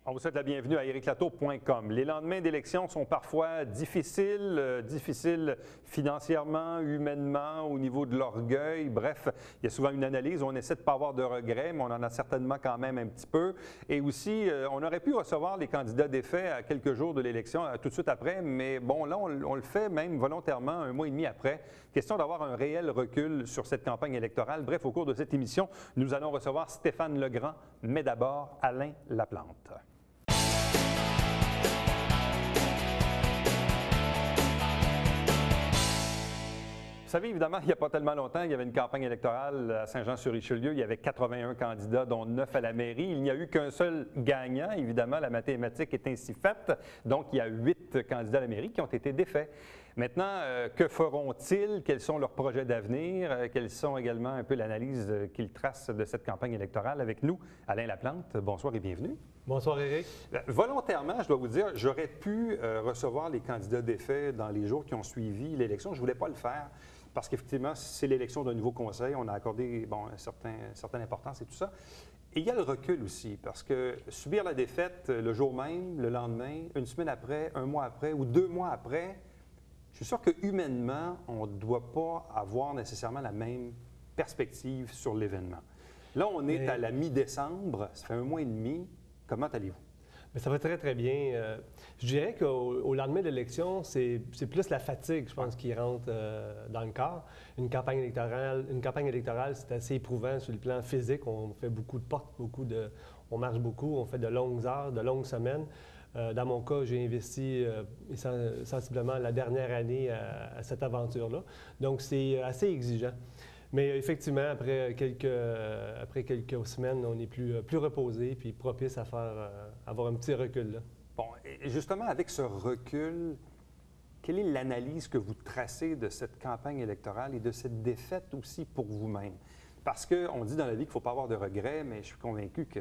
On vous souhaite la bienvenue à ericlatour.com. Les lendemains d'élections sont parfois difficiles financièrement, humainement, au niveau de l'orgueil. Bref, il y a souvent une analyse. On essaie de ne pas avoir de regrets, mais on en a certainement quand même un petit peu. Et aussi, on aurait pu recevoir les candidats défaits à quelques jours de l'élection, tout de suite après, mais bon, là, on le fait même volontairement un mois et demi après. Question d'avoir un réel recul sur cette campagne électorale. Bref, au cours de cette émission, nous allons recevoir Stéphane Legrand, mais d'abord Alain Laplante. Vous savez, évidemment, il n'y a pas tellement longtemps, il y avait une campagne électorale à Saint-Jean-sur-Richelieu. Il y avait 81 candidats, dont 9 à la mairie. Il n'y a eu qu'un seul gagnant. Évidemment, la mathématique est ainsi faite. Donc, il y a 8 candidats à la mairie qui ont été défaits. Maintenant, que feront-ils? Quels sont leurs projets d'avenir? Quelles sont également un peu l'analyse qu'ils tracent de cette campagne électorale? Avec nous, Alain Laplante. Bonsoir et bienvenue. Bonsoir, Éric. Volontairement, je dois vous dire, j'aurais pu recevoir les candidats défaits dans les jours qui ont suivi l'élection. Je ne voulais pas le faire parce qu'effectivement, c'est l'élection d'un nouveau conseil. On a accordé certaine importance et tout ça. Et il y a le recul aussi, parce que subir la défaite le jour même, le lendemain, une semaine après, un mois après ou 2 mois après, je suis sûr que humainement, on ne doit pas avoir nécessairement la même perspective sur l'événement. Là, on est à la mi-décembre, ça fait un mois et demi. Comment allez-vous? Bien, ça va très, très bien. Je dirais qu'au lendemain de l'élection, c'est plus la fatigue, je pense, qui rentre dans le corps. Une campagne électorale, c'est assez éprouvant sur le plan physique. On fait beaucoup de portes, on marche beaucoup, on fait de longues heures, de longues semaines. Dans mon cas, j'ai investi sensiblement la dernière année à cette aventure-là. Donc, c'est assez exigeant. Mais effectivement, après quelques semaines, on est plus reposé puis propice à avoir un petit recul. Là. Bon, et justement, avec ce recul, quelle est l'analyse que vous tracez de cette campagne électorale et de cette défaite aussi pour vous-même? Parce qu'on dit dans la vie qu'il ne faut pas avoir de regrets, mais je suis convaincu que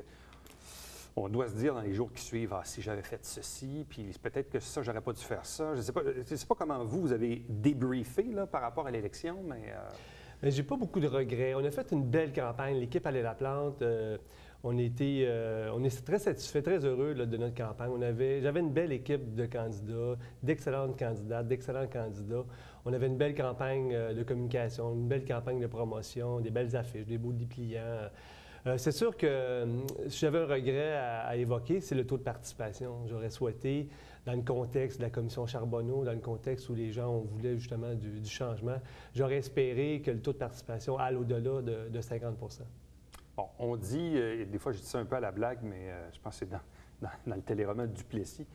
on doit se dire dans les jours qui suivent, « Ah, si j'avais fait ceci, puis peut-être que ça, j'aurais pas dû faire ça. » Je ne sais pas comment vous avez débriefé là, par rapport à l'élection, mais... J'ai pas beaucoup de regrets. On a fait une belle campagne. L'équipe Alain Laplante, on est très satisfaits, très heureux là, de notre campagne. J'avais une belle équipe de candidats, d'excellentes candidates, d'excellents candidats. On avait une belle campagne de communication, une belle campagne de promotion, des belles affiches, des beaux dépliants. C'est sûr que si j'avais un regret à évoquer, c'est le taux de participation. J'aurais souhaité, dans le contexte de la commission Charbonneau, dans le contexte où les gens voulaient justement du changement, j'aurais espéré que le taux de participation aille au-delà de 50 %. Bon, on dit, et des fois je dis ça un peu à la blague, mais je pense que c'est dans le téléroman de Duplessis,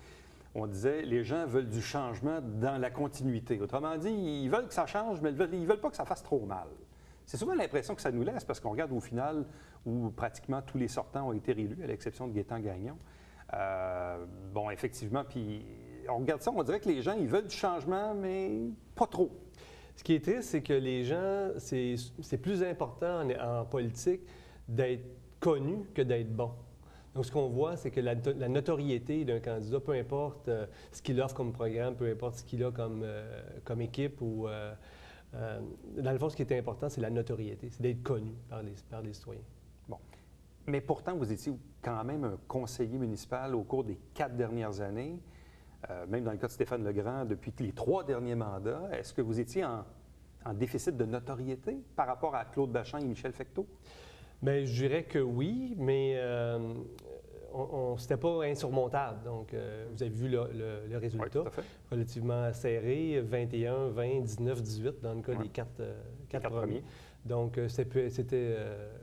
on disait les gens veulent du changement dans la continuité. Autrement dit, ils veulent que ça change, mais ils ne veulent pas que ça fasse trop mal. C'est souvent l'impression que ça nous laisse parce qu'on regarde au final où pratiquement tous les sortants ont été réélus, à l'exception de Gaétan Gagnon. Bon, effectivement, puis on regarde ça, on dirait que les gens, ils veulent du changement, mais pas trop. Ce qui est triste, c'est que les gens, c'est plus important en politique d'être connu que d'être bon. Donc, ce qu'on voit, c'est que la notoriété d'un candidat, peu importe ce qu'il offre comme programme, peu importe ce qu'il a comme équipe ou... dans le fond, ce qui est important, c'est la notoriété, c'est d'être connu par les citoyens. Bon. Mais pourtant, vous étiez quand même un conseiller municipal au cours des 4 dernières années, même dans le cas de Stéphane Legrand, depuis les 3 derniers mandats. Est-ce que vous étiez en déficit de notoriété par rapport à Claude Bachand et Michel Fecteau? Bien, je dirais que oui, mais c'était pas insurmontable. Donc, vous avez vu le résultat, oui, relativement serré, 21, 20, 19, 18 dans le cas des 4 premiers. Donc, c'était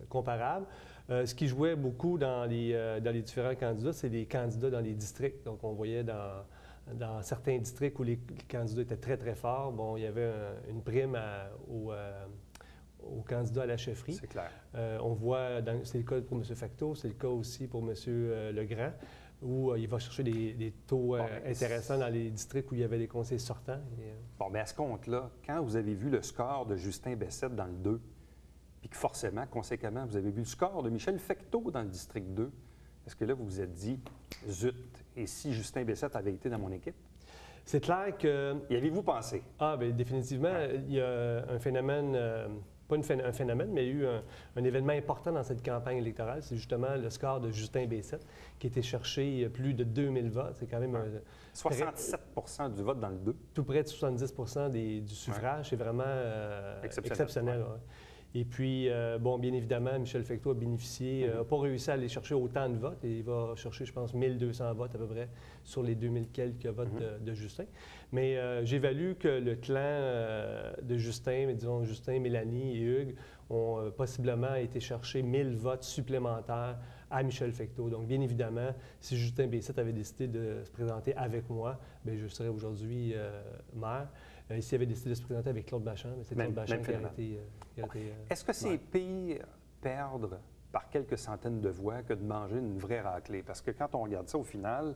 comparable. Ce qui jouait beaucoup dans les différents candidats, c'est les candidats dans les districts. Donc, on voyait dans certains districts où les candidats étaient très, très forts, bon, il y avait une prime aux candidats à la chefferie. C'est clair. On voit, c'est le cas pour M. Fecteau, c'est le cas aussi pour M. Legrand, où il va chercher des taux intéressants dans les districts où il y avait des conseillers sortants. Bon, mais à ce compte-là, quand vous avez vu le score de Justin Bessette dans le 2, puis que forcément, conséquemment, vous avez vu le score de Michel Fecteau dans le district 2, est-ce que là, vous vous êtes dit, zut, et si Justin Bessette avait été dans mon équipe? C'est clair que... Y avez-vous pensé? Ah, bien, définitivement, il y a un phénomène pas un phénomène, mais il y a eu un événement important dans cette campagne électorale. C'est justement le score de Justin Bessette, qui a été cherché plus de 2000 votes. C'est quand même 67 du vote dans le 2. Tout près de 70 du suffrage. C'est vraiment exceptionnel. Ouais. Et puis, bien évidemment, Michel Fecteau a bénéficié, n'a pas réussi à aller chercher autant de votes. Et il va chercher, je pense, 1200 votes à peu près sur les 2000 quelques votes de Justin. Mais j'évalue que le clan de Justin, mais disons Justin, Mélanie et Hugues, ont possiblement été chercher 1000 votes supplémentaires à Michel Fecteau. Donc, bien évidemment, si Justin Bessette avait décidé de se présenter avec moi, bien, je serais aujourd'hui maire. S'il avait décidé de se présenter avec Claude Bachand, c'est Claude Bachand qui a été... Est-ce que c'est pire perdre par quelques centaines de voix que de manger une vraie raclée? Parce que quand on regarde ça au final,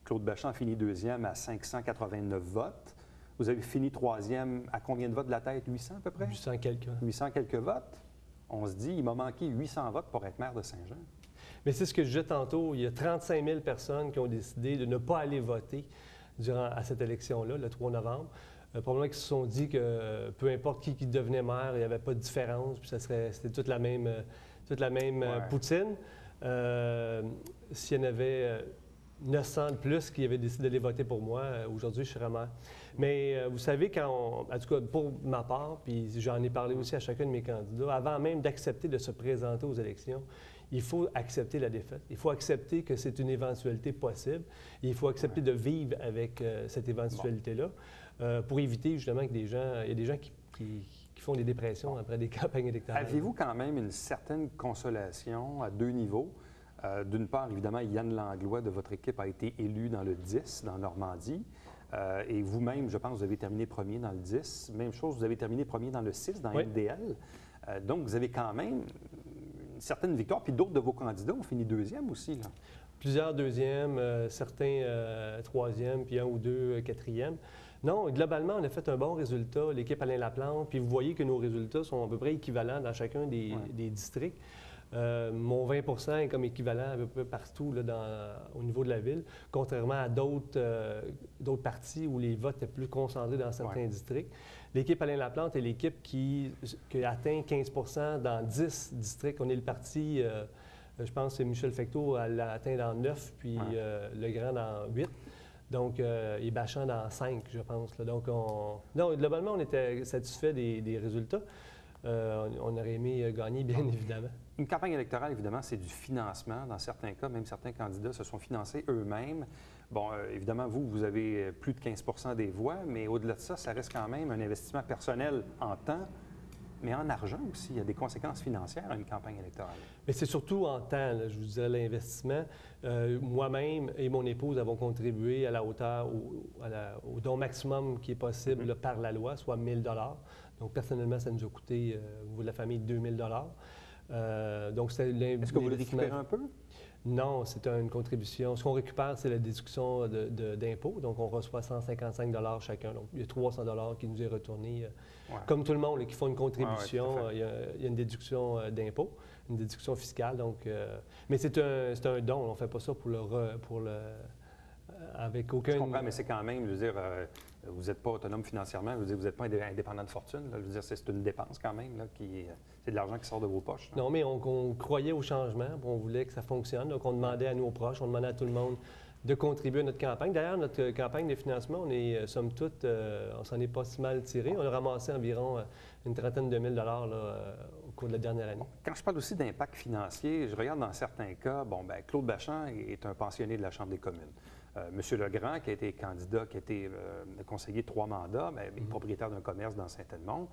Claude Bachand a fini deuxième à 589 votes. Vous avez fini troisième à combien de votes de la tête? 800 à peu près? 800 quelques. 800 quelques votes. On se dit, il m'a manqué 800 votes pour être maire de Saint-Jean. Mais c'est ce que je disais tantôt. Il y a 35 000 personnes qui ont décidé de ne pas aller voter à cette élection-là, le 3 novembre. Probablement qu'ils se sont dit que peu importe qui devenait maire, il n'y avait pas de différence, puis c'était toute la même poutine. S'il y en avait 900 de plus qui avaient décidé d'aller voter pour moi, aujourd'hui, je serais maire. Mais vous savez, en tout cas, pour ma part, puis j'en ai parlé aussi à chacun de mes candidats, avant même d'accepter de se présenter aux élections, il faut accepter la défaite. Il faut accepter que c'est une éventualité possible. Et il faut accepter de vivre avec cette éventualité-là pour éviter justement que il y a des gens qui font des dépressions après des campagnes électorales. Avez-vous quand même une certaine consolation à deux niveaux? D'une part, évidemment, Yann Langlois de votre équipe a été élu dans le 10, dans Normandie. Et vous-même, je pense, vous avez terminé premier dans le 10. Même chose, vous avez terminé premier dans le 6, dans MDL. Donc, vous avez quand même une certaine victoire. Puis d'autres de vos candidats ont fini deuxième aussi, là. Plusieurs deuxièmes, certains troisièmes, puis un ou deux quatrièmes. Non, globalement, on a fait un bon résultat, l'équipe Alain Laplante, puis vous voyez que nos résultats sont à peu près équivalents dans chacun des districts. Mon 20 est comme équivalent à peu près partout là, au niveau de la ville, contrairement à d'autres parties où les votes étaient plus concentrés dans certains districts. L'équipe Alain Laplante est l'équipe qui a atteint 15 dans 10 districts. On est le parti, je pense que Michel Fecteau l'a atteint dans 9, puis Legrand dans 8. Donc, et Bachand dans 5, je pense. Là. Donc, non, globalement, on était satisfait des résultats. On aurait aimé gagner, bien évidemment. Une campagne électorale, évidemment, c'est du financement. Dans certains cas, même certains candidats se sont financés eux-mêmes. Bon, évidemment, vous avez plus de 15 des voix, mais au-delà de ça, ça reste quand même un investissement personnel en temps, mais en argent aussi. Il y a des conséquences financières à une campagne électorale. Mais c'est surtout en temps, là, je vous dirais, l'investissement. Moi-même et mon épouse avons contribué à la hauteur, au don maximum qui est possible là, par la loi, soit 1 000 $. Donc, personnellement, ça nous a coûté, au niveau de la famille, 2 000 $. Donc, c'est Est-ce que vous le récupérez un peu? Non, c'est une contribution. Ce qu'on récupère, c'est la déduction d'impôts. Donc, on reçoit 155 $ chacun. Donc, il y a 300 $ qui nous est retourné. Comme tout le monde là, qui font une contribution, il y a une déduction d'impôts, une déduction fiscale. Donc, mais c'est un don. On ne fait pas ça avec aucun... Je comprends, mais c'est quand même, je veux dire, vous n'êtes pas autonome financièrement, je veux dire, vous n'êtes pas indépendant de fortune. Là, je veux dire, c'est une dépense quand même, là, c'est de l'argent qui sort de vos poches. Là. Non, mais on croyait au changement, on voulait que ça fonctionne. Donc, on demandait à nos proches, on demandait à tout le monde de contribuer à notre campagne. D'ailleurs, notre campagne de financement, on est, somme toute, on s'en est pas si mal tiré. On a ramassé environ une trentaine de mille dollars là, au cours de la dernière année. Quand je parle aussi d'impact financier, je regarde dans certains cas, Claude Bachand est un pensionné de la Chambre des communes. Monsieur Legrand, qui a été candidat, qui a été conseiller de 3 mandats, est propriétaire d'un commerce dans Saint-Edmond.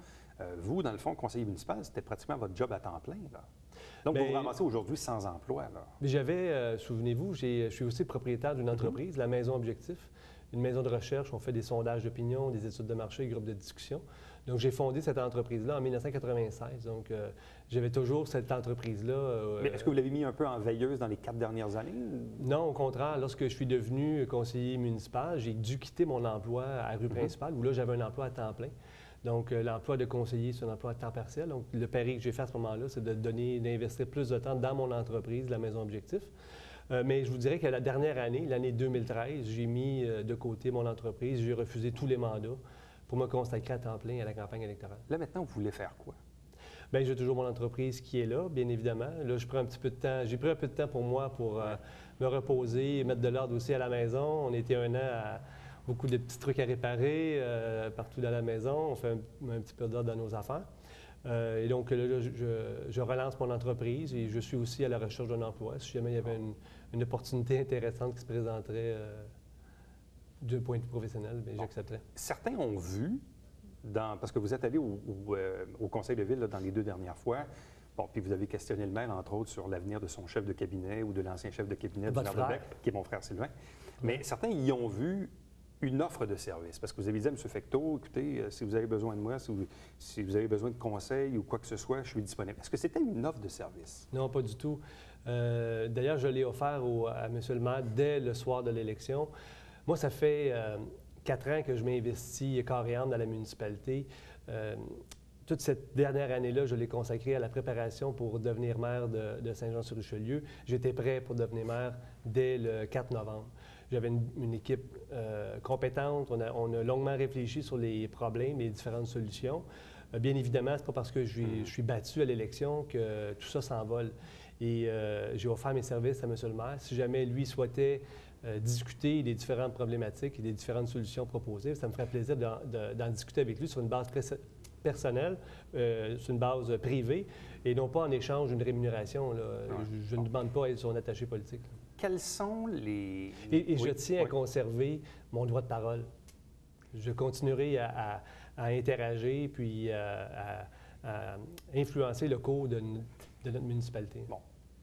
Vous, dans le fond, conseiller municipal, c'était pratiquement votre job à temps plein, là. Donc, vous vous ramassez aujourd'hui sans emploi, là. Mais j'avais, souvenez-vous, je suis aussi propriétaire d'une entreprise, la Maison Objectif, une maison de recherche. On fait des sondages d'opinion, des études de marché, groupes de discussion. Donc, j'ai fondé cette entreprise-là en 1996. Donc, j'avais toujours cette entreprise-là. Mais est-ce que vous l'avez mis un peu en veilleuse dans les 4 dernières années? Non, au contraire. Lorsque je suis devenu conseiller municipal, j'ai dû quitter mon emploi à rue principale, où là, j'avais un emploi à temps plein. Donc, l'emploi de conseiller, c'est un emploi à temps partiel. Donc, le pari que j'ai fait à ce moment-là, c'est d'investir plus de temps dans mon entreprise, la Maison Objectif. Mais je vous dirais que la dernière année, l'année 2013, j'ai mis de côté mon entreprise, j'ai refusé tous les mandats pour me consacrer à temps plein à la campagne électorale. Là, maintenant, vous voulez faire quoi? Bien, j'ai toujours mon entreprise qui est là, bien évidemment. Là, je prends un petit peu de temps. J'ai pris un peu de temps pour moi pour me reposer, mettre de l'ordre aussi à la maison. On était un an à beaucoup de petits trucs à réparer partout dans la maison. On fait un petit peu d'ordre dans nos affaires. Et donc, là, je relance mon entreprise et je suis aussi à la recherche d'un emploi. Si jamais il y avait une opportunité intéressante qui se présenterait d'un point de vue professionnel, bien, j'accepterais. Certains ont vu, parce que vous êtes allé au Conseil de ville là, dans les 2 dernières fois, bon, puis vous avez questionné le maire, entre autres, sur l'avenir de son chef de cabinet ou de l'ancien chef de cabinet du maire de Québec, qui est mon frère Sylvain. Mais certains y ont vu une offre de service, parce que vous avez dit à M. Fecteau, écoutez, si vous avez besoin de moi, si vous avez besoin de conseils ou quoi que ce soit, je suis disponible. Est-ce que c'était une offre de service? Non, pas du tout. D'ailleurs, je l'ai offert à M. le maire dès le soir de l'élection. Moi, ça fait 4 ans que je m'investis corps et âme dans la municipalité. Toute cette dernière année-là, je l'ai consacrée à la préparation pour devenir maire de Saint-Jean-sur-Richelieu. J'étais prêt pour devenir maire dès le 4 novembre. J'avais une équipe compétente. On a longuement réfléchi sur les problèmes, les différentes solutions. Bien évidemment, ce n'est pas parce que je suis battu à l'élection que tout ça s'envole. Et j'ai offert mes services à M. le maire. Si jamais lui souhaitait discuter des différentes problématiques et des différentes solutions proposées, ça me ferait plaisir d'en discuter avec lui sur une base personnelle, sur une base privée, et non pas en échange d'une rémunération. Là. Je ne demande pas à être son attaché politique. Là. Quels sont les... Et je tiens à conserver mon droit de parole. Je continuerai à interagir puis à influencer le cours de notre municipalité. Bon.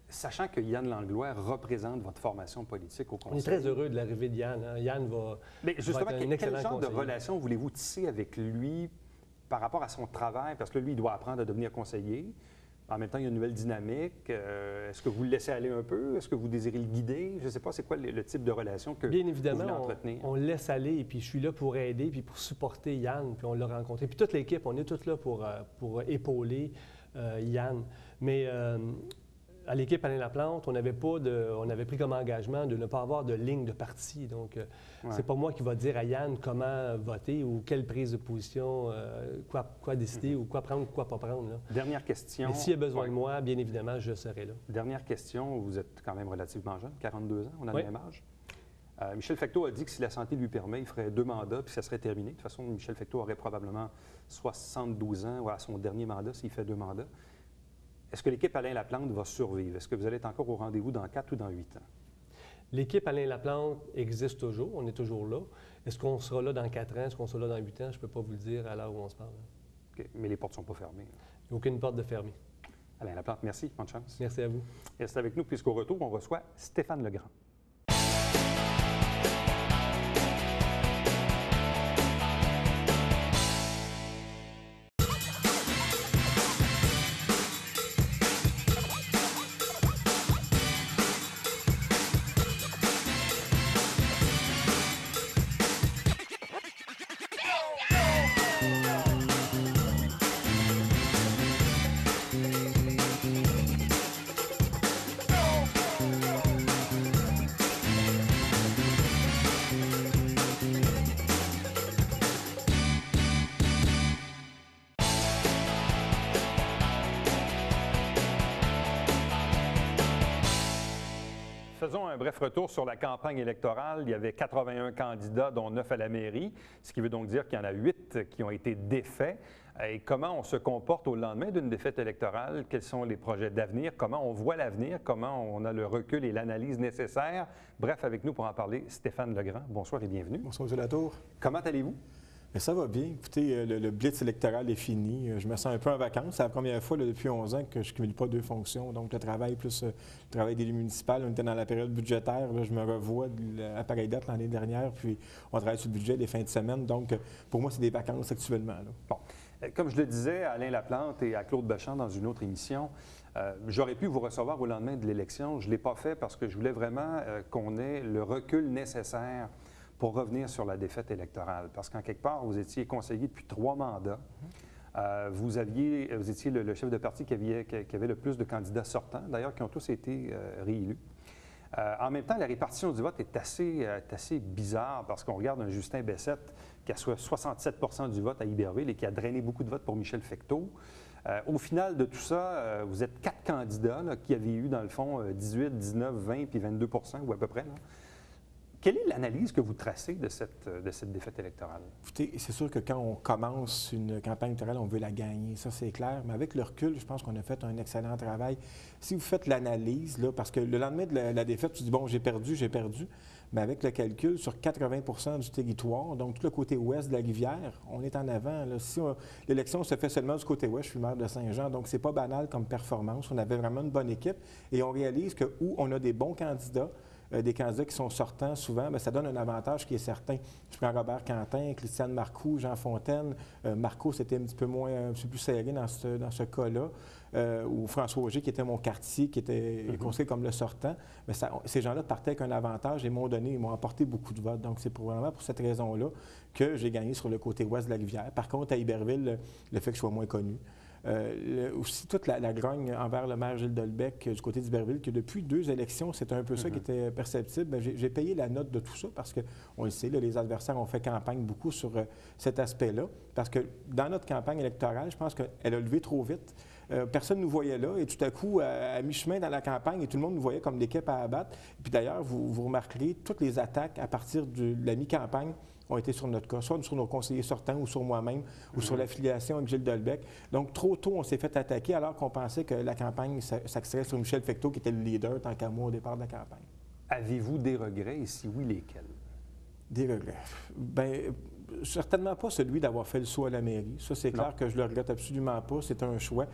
Sachant que Yann Langlois représente votre formation politique au Conseil. On est très heureux de l'arrivée de Yann. Hein. Yann va, justement, va être un excellent quel genre conseiller. de relation voulez-vous tisser avec lui par rapport à son travail? Parce que lui, il doit apprendre à devenir conseiller. En même temps, il y a une nouvelle dynamique. Est-ce que vous le laissez aller un peu? Est-ce que vous désirez le guider? Je ne sais pas, c'est quoi le type de relation que Bien évidemment, vous voulez entretenir? on le laisse aller, et puis je suis là pour aider, puis pour supporter Yann, puis on l'a rencontré. Puis toute l'équipe, on est tous là pour épauler Yann. Mais à l'équipe Alain Laplante, on avait pris comme engagement de ne pas avoir de ligne de parti. Donc, c'est pas moi qui va dire à Yann comment voter ou quelle prise de position, quoi décider ou quoi prendre ou quoi pas prendre. Là. Dernière question. Mais s'il y a besoin de moi, bien évidemment, je serai là. Dernière question. Vous êtes quand même relativement jeune, 42 ans, on a le même âge. Michel Fecteau a dit que si la santé lui permet, il ferait 2 mandats puis ça serait terminé. De toute façon, Michel Fecteau aurait probablement 72 ans à son dernier mandat s'il fait 2 mandats. Est-ce que l'équipe Alain Laplante va survivre? Est-ce que vous allez être encore au rendez-vous dans 4 ou dans 8 ans? L'équipe Alain Laplante existe toujours. On est toujours là. Est-ce qu'on sera là dans 4 ans? Est-ce qu'on sera là dans 8 ans? Je ne peux pas vous le dire à l'heure où on se parle. OK. Mais les portes ne sont pas fermées. Il n'y a aucune porte de fermée. Alain Laplante, merci. Bonne chance. Merci à vous. Restez avec nous puisqu'au retour, on reçoit Stéphane Legrand. Faisons un bref retour sur la campagne électorale. Il y avait 81 candidats, dont 9 à la mairie, ce qui veut donc dire qu'il y en a 8 qui ont été défaits. Et comment on se comporte au lendemain d'une défaite électorale? Quels sont les projets d'avenir? Comment on voit l'avenir? Comment on a le recul et l'analyse nécessaires? Bref, avec nous pour en parler, Stéphane Legrand. Bonsoir et bienvenue. Bonsoir, M. Latour. Comment allez-vous? Bien, ça va bien. Écoutez, le blitz électoral est fini. Je me sens un peu en vacances. C'est la première fois depuis 11 ans que je ne cumule pas 2 fonctions. Donc, le travail plus le travail d'élu municipal. On était dans la période budgétaire. Là, je me revois à pareille date l'année dernière. Puis, on travaille sur le budget les fins de semaine. Donc, pour moi, c'est des vacances actuellement. Là. Bon. Comme je le disais à Alain Laplante et à Claude Bechand dans une autre émission, j'aurais pu vous recevoir au lendemain de l'élection. Je ne l'ai pas fait parce que je voulais vraiment qu'on ait le recul nécessaire pour revenir sur la défaite électorale. Parce qu'en quelque part, vous étiez conseiller depuis 3 mandats. Vous étiez le chef de parti qui avait le plus de candidats sortants, d'ailleurs, qui ont tous été réélus. En même temps, la répartition du vote est assez bizarre parce qu'on regarde un Justin Bessette qui a 67 % du vote à Iberville et qui a drainé beaucoup de votes pour Michel Fecteau. Au final de tout ça, vous êtes 4 candidats là, qui avaient eu, dans le fond, 18, 19, 20 puis 22 ou à peu près. Là. Quelle est l'analyse que vous tracez de cette défaite électorale? Écoutez, c'est sûr que quand on commence une campagne électorale, on veut la gagner, ça c'est clair. Mais avec le recul, je pense qu'on a fait un excellent travail. Si vous faites l'analyse, là, parce que le lendemain de la défaite, tu dis, bon, j'ai perdu. Mais avec le calcul, sur 80 du territoire, donc tout le côté ouest de la rivière, on est en avant. Là. Si l'élection se fait seulement du côté ouest, je suis maire de Saint-Jean, donc c'est pas banal comme performance. On avait vraiment une bonne équipe et on réalise que où on a des bons candidats, des candidats qui sont sortants souvent, bien, ça donne un avantage qui est certain. Je prends Robert Quentin, Christiane Marcoux, Jean Fontaine. Marcoux, c'était un petit peu plus serré dans ce cas-là. Ou François Auger, qui était mon quartier, qui était considéré comme le sortant. Mais ces gens-là partaient avec un avantage et ils m'ont apporté beaucoup de votes. Donc, c'est probablement pour cette raison-là que j'ai gagné sur le côté ouest de la rivière. Par contre, à Iberville, le fait que je sois moins connu. Aussi, toute la grogne envers le maire Gilles Delbecq du côté d'Iberville, que depuis 2 élections, c'était un peu ça qui était perceptible. Bien, j'ai payé la note de tout ça parce qu'on le sait, là, les adversaires ont fait campagne beaucoup sur cet aspect-là. Parce que dans notre campagne électorale, je pense qu'elle a levé trop vite. Personne ne nous voyait là et tout à coup, à mi-chemin dans la campagne, et tout le monde nous voyait comme l'équipe à abattre. Puis d'ailleurs, vous remarquerez, toutes les attaques à partir de la mi-campagne ont été sur notre cas, soit sur nos conseillers sortants ou sur moi-même ou sur l'affiliation avec Gilles Delbecq. Donc, trop tôt, on s'est fait attaquer alors qu'on pensait que la campagne s'axerait sur Michel Fecteau, qui était le leader tant qu'à moi au départ de la campagne. Avez-vous des regrets et si oui, lesquels? Des regrets? Bien, certainement pas celui d'avoir fait le saut à la mairie. Ça, c'est clair que je le regrette absolument pas. C'était un choix.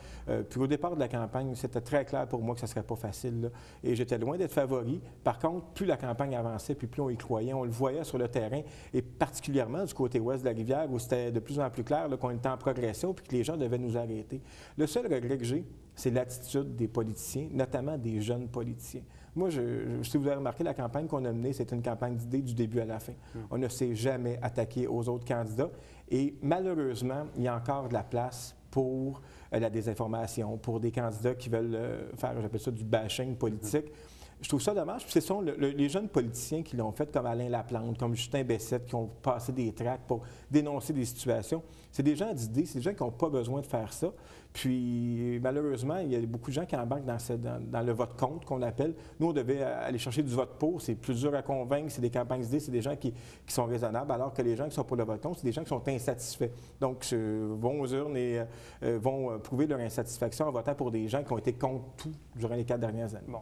Puis au départ de la campagne, c'était très clair pour moi que ça ne serait pas facile. Là. Et j'étais loin d'être favori. Par contre, plus la campagne avançait, puis plus on y croyait. On le voyait sur le terrain, et particulièrement du côté ouest de la rivière, où c'était de plus en plus clair qu'on était en progression, puis que les gens devaient nous arrêter. Le seul regret que j'ai, c'est l'attitude des politiciens, notamment des jeunes politiciens. Moi, si vous avez remarqué, la campagne qu'on a menée, c'est une campagne d'idées du début à la fin. On ne s'est jamais attaqué aux autres candidats. Et malheureusement, il y a encore de la place pour la désinformation, pour des candidats qui veulent faire, j'appelle ça, du bashing politique. Je trouve ça dommage. Puis ce sont les jeunes politiciens qui l'ont fait, comme Alain Laplante, comme Justin Bessette, qui ont passé des tracts pour dénoncer des situations. C'est des gens d'idées, c'est des gens qui n'ont pas besoin de faire ça. Puis, malheureusement, il y a beaucoup de gens qui embarquent dans le vote contre, qu'on appelle. Nous, on devait aller chercher du vote pour. C'est plus dur à convaincre. C'est des campagnes d'idées. C'est des gens qui sont raisonnables, alors que les gens qui sont pour le vote contre, c'est des gens qui sont insatisfaits. Donc, vont aux urnes et vont prouver leur insatisfaction en votant pour des gens qui ont été contre tout durant les 4 dernières années. Bon.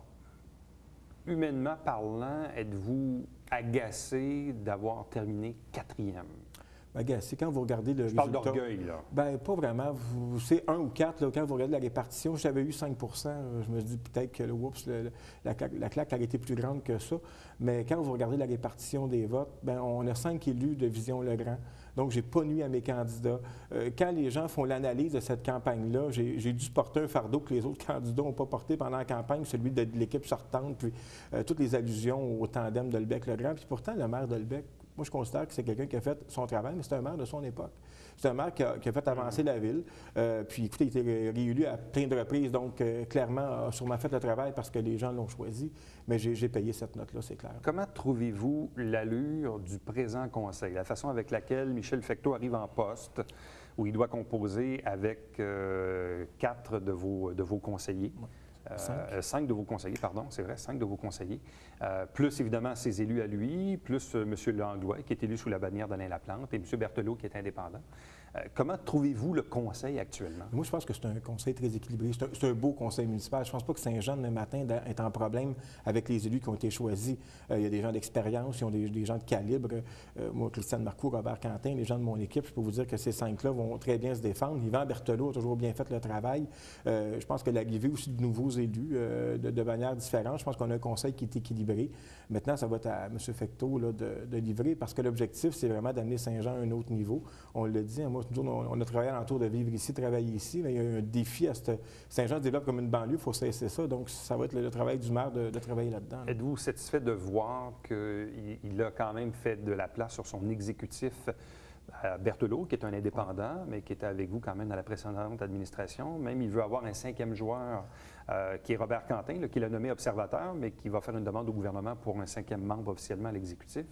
Humainement parlant, êtes-vous agacé d'avoir terminé 4e? Agacé, quand vous regardez le résultat... Je parle d'orgueil, là. Bien, pas vraiment. C'est 1 ou 4, là, quand vous regardez la répartition. J'avais eu 5 je me dis peut-être que la claque aurait été plus grande que ça. Mais quand vous regardez la répartition des votes, bien, on a 5 élus de Vision Legrand. Donc, je n'ai pas nui à mes candidats. Quand les gens font l'analyse de cette campagne-là, j'ai dû porter un fardeau que les autres candidats n'ont pas porté pendant la campagne, celui de l'équipe sortante, puis toutes les allusions au tandem de Delbecq-Legrand. Puis pourtant, le maire Delbecq, moi, je considère que c'est quelqu'un qui a fait son travail, mais c'est un maire de son époque. C'est un maire qui a fait avancer la ville. Puis, écoutez, il a été réélu à plein de reprises, donc clairement, a sûrement fait le travail parce que les gens l'ont choisi. Mais j'ai payé cette note-là, c'est clair. Comment trouvez-vous l'allure du présent conseil, la façon avec laquelle Michel Fecteau arrive en poste, où il doit composer avec 4 de vos conseillers? Ouais. 5 de vos conseillers, pardon, c'est vrai, 5 de vos conseillers, plus évidemment ses élus à lui, plus M. Langlois, qui est élu sous la bannière d'Alain Laplante, et M. Berthelot, qui est indépendant. Comment trouvez-vous le conseil actuellement? Moi, je pense que c'est un conseil très équilibré. C'est un beau conseil municipal. Je ne pense pas que Saint-Jean, demain matin, est en problème avec les élus qui ont été choisis. Il y a des gens d'expérience, ils ont des gens de calibre. Moi, Christiane Marcoux, Robert Quentin, les gens de mon équipe, je peux vous dire que ces 5-là vont très bien se défendre. Yvan Berthelot a toujours bien fait le travail. Je pense que l'arrivée aussi de nouveaux élus de manière différente, je pense qu'on a un conseil qui est équilibré. Maintenant, ça va être à M. Fecteau là, de livrer parce que l'objectif, c'est vraiment d'amener Saint-Jean à un autre niveau. On l'a dit, moi, on a travaillé alentour de vivre ici, travailler ici, mais il y a un défi à Saint-Jean se développe comme une banlieue, il faut cesser ça. Donc, ça va être le travail du maire de travailler là-dedans. Êtes-vous satisfait de voir qu'il a quand même fait de la place sur son exécutif Berthelot, qui est un indépendant, mais qui était avec vous quand même dans la précédente administration. Même, il veut avoir un 5e joueur, qui est Robert Quentin, là, qui l'a nommé observateur, mais qui va faire une demande au gouvernement pour un 5e membre officiellement à l'exécutif.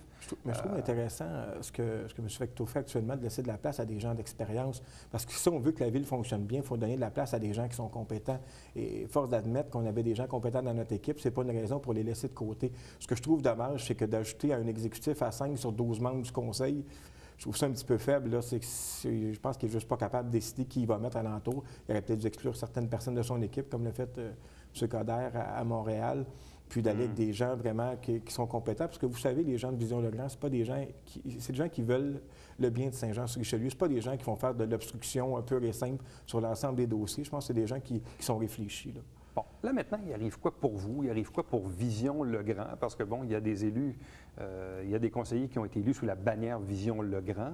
Mais je trouve intéressant ce que M. Fecteau fait actuellement, de laisser de la place à des gens d'expérience. Parce que si on veut que la ville fonctionne bien, il faut donner de la place à des gens qui sont compétents. Et force d'admettre qu'on avait des gens compétents dans notre équipe, c'est pas une raison pour les laisser de côté. Ce que je trouve dommage, c'est que d'ajouter à un exécutif à 5 sur 12 membres du conseil, je trouve ça un petit peu faible. Là. Je pense qu'il n'est juste pas capable de décider qui il va mettre alentour. Il aurait peut-être dû exclure certaines personnes de son équipe, comme l'a fait M. Coder à Montréal, puis d'aller avec des gens vraiment qui sont compétents. Parce que vous savez, les gens de Vision Le Grand, c'est des gens qui veulent le bien de Saint-Jean-sur-Richelieu. Ce pas des gens qui vont faire de l'obstruction pure et simple sur l'ensemble des dossiers. Je pense que c'est des gens qui sont réfléchis. Là. Bon, là maintenant, il arrive quoi pour vous? Il arrive quoi pour Vision Le Grand? Parce que bon, il y a des élus, il y a des conseillers qui ont été élus sous la bannière Vision Le Grand.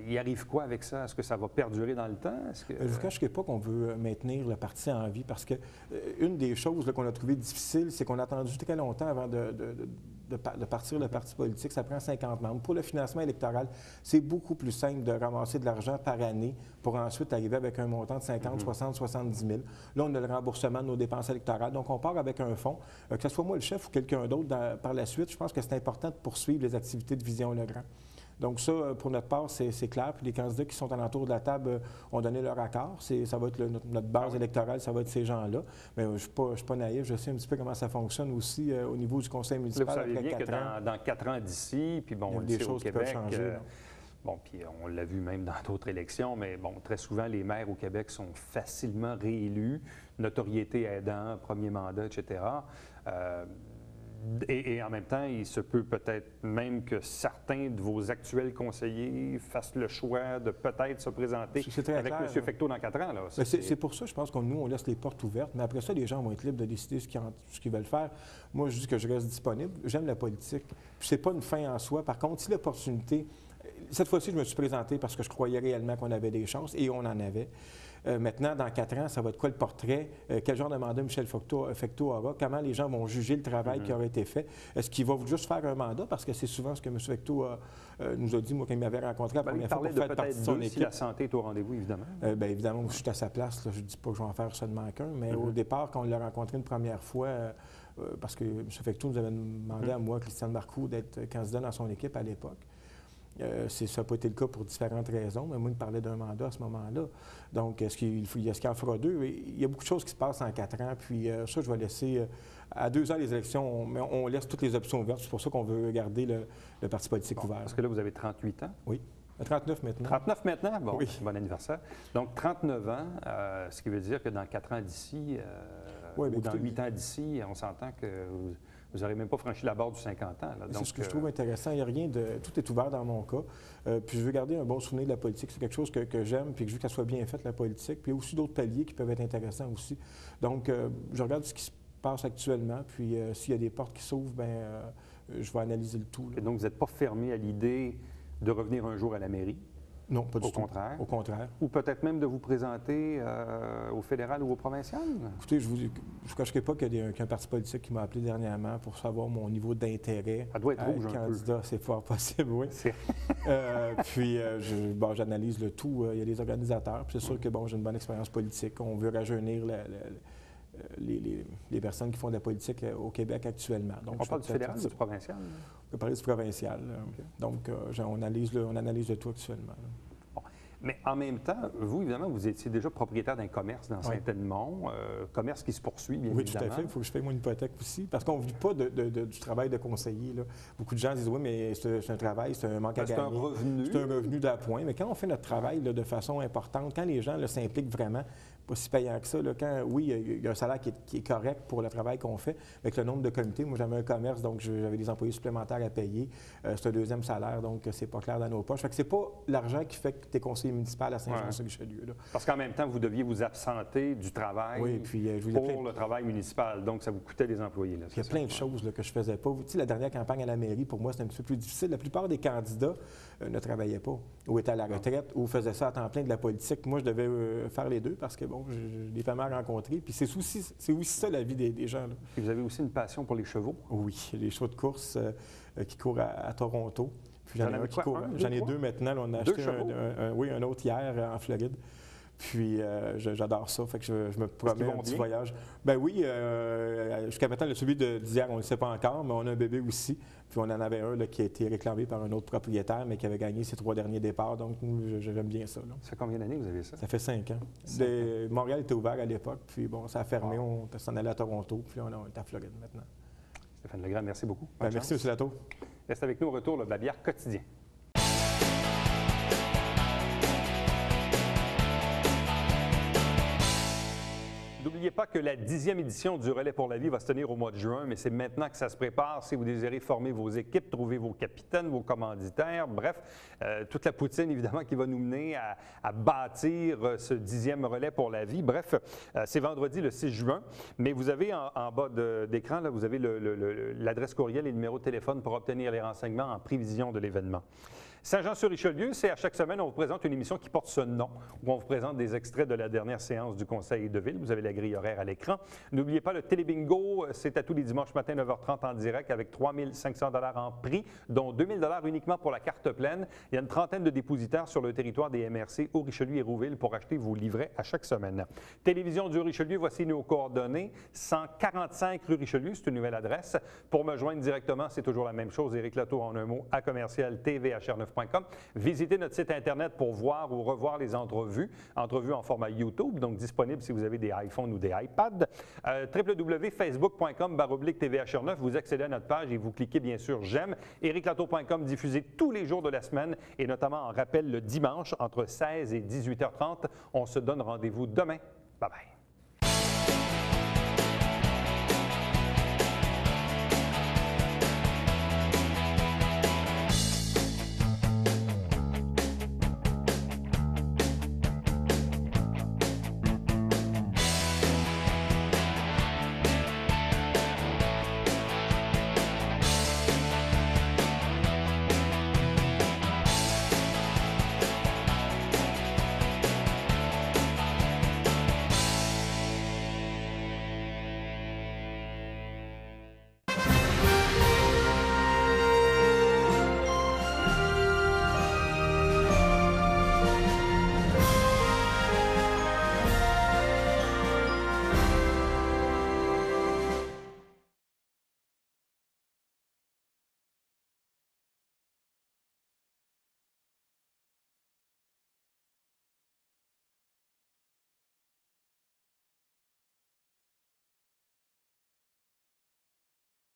Il arrive quoi avec ça? Est-ce que ça va perdurer dans le temps? Je ne vous cacherai pas qu'on veut maintenir le parti en vie parce que une des choses qu'on a trouvées difficiles, c'est qu'on a attendu très longtemps avant de partir le parti politique. Ça prend 50 membres. Pour le financement électoral, c'est beaucoup plus simple de ramasser de l'argent par année pour ensuite arriver avec un montant de 50, 60, 70 000. Là, on a le remboursement de nos dépenses électorales. Donc, on part avec un fonds. Que ce soit moi le chef ou quelqu'un d'autre par la suite, je pense que c'est important de poursuivre les activités de Vision Le Grand. Donc ça, pour notre part, c'est clair. Puis les candidats qui sont alentour de la table ont donné leur accord. Ça va être notre base électorale, ça va être ces gens-là. Mais je ne suis pas naïf, je sais un petit peu comment ça fonctionne aussi au niveau du conseil municipal. Là, vous savez bien que dans 4 ans d'ici, puis bon, il y a des choses qui peuvent changer. Bon, puis on l'a vu même dans d'autres élections, mais bon, très souvent, les maires au Québec sont facilement réélus, notoriété aidant, premier mandat, etc. Et en même temps, il se peut peut-être même que certains de vos actuels conseillers fassent le choix de peut-être se présenter avec M. Fecteau dans 4 ans. C'est pour ça, je pense que nous, on laisse les portes ouvertes. Mais après ça, les gens vont être libres de décider ce qu'ils veulent faire. Moi, je dis que je reste disponible. J'aime la politique. Puis c'est pas une fin en soi. Par contre, si l'opportunité... Cette fois-ci, je me suis présenté parce que je croyais réellement qu'on avait des chances, et on en avait. Maintenant, dans 4 ans, ça va être quoi le portrait? Quel genre de mandat Michel Fecteau aura? Comment les gens vont juger le travail qui aurait été fait? Est-ce qu'il va juste faire un mandat? Parce que c'est souvent ce que M. Fecteau nous a dit, moi, quand il m'avait rencontré la première fois pour faire partie de son équipe. Si la santé est au rendez-vous, évidemment. Bien évidemment, je suis à sa place. Là, je ne dis pas que je vais en faire seulement qu'un, mais au départ, quand on l'a rencontré une première fois, parce que M. Fecteau nous avait demandé à moi, Christiane Marcoux, d'être candidat dans son équipe à l'époque. Ça n'a pas été le cas pour différentes raisons, mais moi, il me parlait d'un mandat à ce moment-là. Donc, est-ce qu'il en fera 2? Il y a beaucoup de choses qui se passent en 4 ans, puis ça, je vais laisser... à 2 ans, les élections, on laisse toutes les options ouvertes. C'est pour ça qu'on veut garder le parti politique ouvert. Parce que là, vous avez 38 ans? Oui. 39 maintenant. 39 maintenant? Bon, oui. Bon anniversaire. Donc, 39 ans, ce qui veut dire que dans 4 ans d'ici, ou dans 8 ans d'ici, on s'entend que... Vous n'aurez même pas franchi la barre du 50 ans. C'est ce que je trouve intéressant. Il n'y a rien de... Tout est ouvert dans mon cas. Puis je veux garder un bon souvenir de la politique. C'est quelque chose que j'aime, puis que je veux qu'elle soit bien faite, la politique. Puis il y a aussi d'autres paliers qui peuvent être intéressants aussi. Donc, je regarde ce qui se passe actuellement. Puis s'il y a des portes qui s'ouvrent, bien, je vais analyser le tout. Et donc, vous n'êtes pas fermé à l'idée de revenir un jour à la mairie? Non, pas du tout. Au contraire. Ou peut-être même de vous présenter au fédéral ou au provincial? Écoutez, je ne vous cacherai pas qu'il y a un parti politique qui m'a appelé dernièrement pour savoir mon niveau d'intérêt. Ça doit être rouge candidat, c'est fort possible, oui. Puis, j'analyse le tout. Il y a des organisateurs. Puis c'est sûr que j'ai une bonne expérience politique. On veut rajeunir les personnes qui font de la politique au Québec actuellement. Donc, on parle du fédéral ou du provincial? On peut parler du provincial. Okay. Donc, on analyse le tout actuellement. Bon. Mais en même temps, vous, évidemment, vous étiez déjà propriétaire d'un commerce dans Saint-Edmond, commerce qui se poursuit, bien évidemment. Oui, tout à fait. Il faut que je paye mon hypothèque aussi, parce qu'on ne vit pas du travail de conseiller. Là. Beaucoup de gens disent, oui, mais c'est un travail, c'est un manque à gagner. C'est un revenu. C'est un revenu d'appoint. Mais quand on fait notre travail de façon importante, quand les gens s'impliquent vraiment, pas si payant que ça. Là, il y a un salaire qui est correct pour le travail qu'on fait, avec le nombre de comités. Moi, j'avais un commerce, donc j'avais des employés supplémentaires à payer. C'est un 2e salaire, donc c'est pas clair dans nos poches. Fait que c'est pas l'argent qui fait que tu es conseiller municipal à Saint-Jean-sur-Richelieu. Parce qu'en même temps, vous deviez vous absenter du travail pour le travail municipal. Donc, ça vous coûtait des employés. Là, il y a plein de choses que je faisais pas. Tu sais, la dernière campagne à la mairie, pour moi, c'était un petit peu plus difficile. La plupart des candidats ne travaillaient pas, ou étaient à la retraite, ou faisaient ça à temps plein de la politique. Moi, je devais faire les deux parce que, j'ai des familles à rencontrer. Puis c'est aussi ça, la vie des gens. Là. Et vous avez aussi une passion pour les chevaux? Oui, les chevaux de course qui courent à Toronto. Puis j'en ai un qui court. J'en ai deux maintenant. Là, on a acheté un autre hier en Floride. Puis j'adore ça, fait que je me promets un petit voyage. Ben oui, jusqu'à maintenant, celui d'hier, on ne le sait pas encore, mais on a un bébé aussi. Puis on en avait un là, qui a été réclamé par un autre propriétaire, mais qui avait gagné ses 3 derniers départs. Donc, j'aime bien ça. Là. Ça fait combien d'années que vous avez ça? Ça fait 5 ans. Montréal était ouvert à l'époque, puis bon, ça a fermé. On s'en allait à Toronto, puis on est à Floride maintenant. Stéphane Legrand, merci beaucoup. Merci, M. Latour. Reste avec nous au retour, le Babière quotidien. N'oubliez pas que la 10e édition du Relais pour la vie va se tenir au mois de juin, mais c'est maintenant que ça se prépare. Si vous désirez former vos équipes, trouver vos capitaines, vos commanditaires, bref, toute la poutine, évidemment, qui va nous mener à bâtir ce 10e Relais pour la vie. Bref, c'est vendredi le 6 juin, mais vous avez en bas d'écran, là, vous avez l'adresse courriel et le numéro de téléphone pour obtenir les renseignements en prévision de l'événement. Saint-Jean-sur-Richelieu, c'est à chaque semaine, on vous présente une émission qui porte ce nom, où on vous présente des extraits de la dernière séance du Conseil de ville. Vous avez la grille horaire à l'écran. N'oubliez pas le Télébingo, c'est à tous les dimanches matin, 9h30 en direct, avec 3 500 $ en prix, dont 2 000 $ uniquement pour la carte pleine. Il y a une trentaine de dépositaires sur le territoire des MRC au Richelieu et Rouville pour acheter vos livrets à chaque semaine. Télévision du Richelieu, voici nos coordonnées. 145 rue Richelieu, c'est une nouvelle adresse. Pour me joindre directement, c'est toujours la même chose. Éric Latour en un mot, à commercial tvhr9.com. Visitez notre site Internet pour voir ou revoir les entrevues en format YouTube, donc disponible si vous avez des iPhones ou des iPads. www.facebook.com/tvhr9, vous accédez à notre page et vous cliquez bien sûr « J'aime ». ériclatour.com diffusé tous les jours de la semaine et notamment en rappel le dimanche entre 16 et 18h30. On se donne rendez-vous demain. Bye bye.